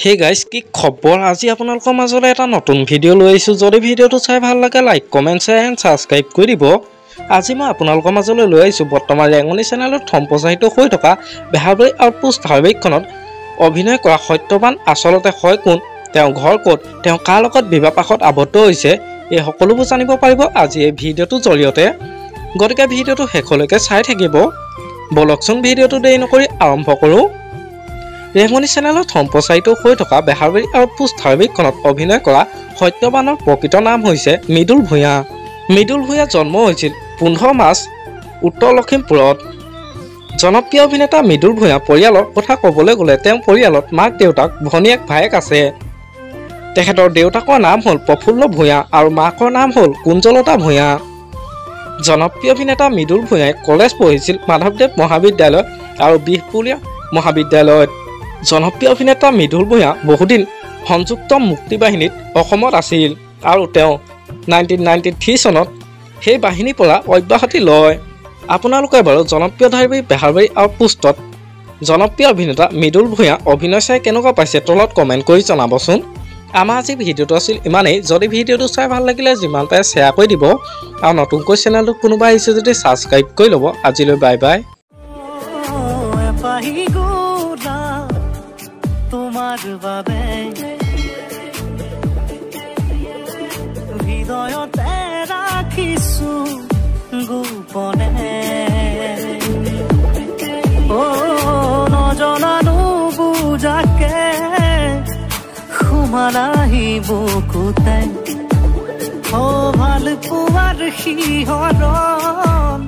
Hey guys, কি খবৰ আজি আপোনালোকৰ মাজলৈ এটা নতুন ভিডিও লৈ আহিছো যদি ভিডিওটো চাই ভাল লাগে like comment share and subscribe কৰি দিব আজি মই আপোনালোকৰ মাজলৈ লৈ আহিছো বৰ্তমান ৰেঙনি চেনেলত সম্প্ৰচাৰিত হৈ থকা বেহাৰবাৰী আউটপোষ্ট ধাৰাবাহিকখনত অভিনয় কৰা সত্যবান আসলতে হয় কোন তেওঁ ঘৰ ক'ত তেওঁ কাৰ লগত বিবাহপাশত আবদ্ধ হৈছে এই সকলোবোৰ জানিব পাৰিব আজি এই ভিডিওটোৰ জৰিয়তে গতিকে ভিডিওটো শেষলৈকে চাই থাকিব বলকচোন ভিডিওটো দেৰি নকৰি আৰম্ভ কৰো ৰেঙনি চেনেলত সম্প্ৰচাৰিত হৈ থকা বেহাৰবাৰী আউটপোষ্ট ধাৰাবাহিকখনত অভিনয় কৰা সত্যবানৰ প্ৰকৃত নাম হৈছে মৃদুল ভূঞা মৃদুল ভূঞা জন্ম হৈছিল 15 মাৰ্চ উত্তৰ লখিমপুৰত জনপ্ৰিয় অভিনেতা মৃদুল ভূঞা পৰিয়ালৰ কথা ক'বলৈ গ'লে তেওঁ পৰিয়ালত মাক দেউতাক ভনীয়েক ভায়েক আছে তেখেতৰ দেউতাকৰ নাম হ'ল প্ৰফুল্ল ভূঞা আৰু মাকৰ নাম হ'ল কুঞ্জলতা ভূঞা জনপ্ৰিয় অভিনেতা মৃদুল ভূঞাই কলেজ পঢ়িছিল মাধৱদেৱ মহাবিদ্যালয় আৰু বিহপুৰীয়া মহাবিদ্যালয়ত জনপ্ৰিয় অভিনেতা মৃদুল ভূঞা বহুদিন সংযুক্ত মুক্তি বাহিনীত অসমত আছিল আৰু তেওঁ 1993 চনত সেই বাহিনীৰ পৰা অব্যাহতি লয় আপোনালোকে বাৰু জনপ্ৰিয় ধাৰাবাহিক বেহাৰবাৰী আউটপোষ্টত জনপ্ৰিয় অভিনেতা মৃদুল ভূঞা অভিনয় চাই কেনেকুৱা পাইছে তলত কমেন্ট কৰি জনাবচোন আমাৰ আজি ভিডিওটো আছিল ইমানেই যদি ভিডিওটো চাই ভাল লাগিলে যিমান পাৰে শ্বেয়াৰ কৰি দিব আৰু নতুনকৈ চেনেলটো কোনোবা আহিছে যদি সাবস্ক্ৰাইব কৰি ল'ব আজিলৈ বাই বাই তোমাৰ বাবে হৃদয়তে ৰাখিছো গোপনে ও নজনানো বুজাকে সুমানাহি বুকুতে ও ভাল পোৱাৰ শিহৰণ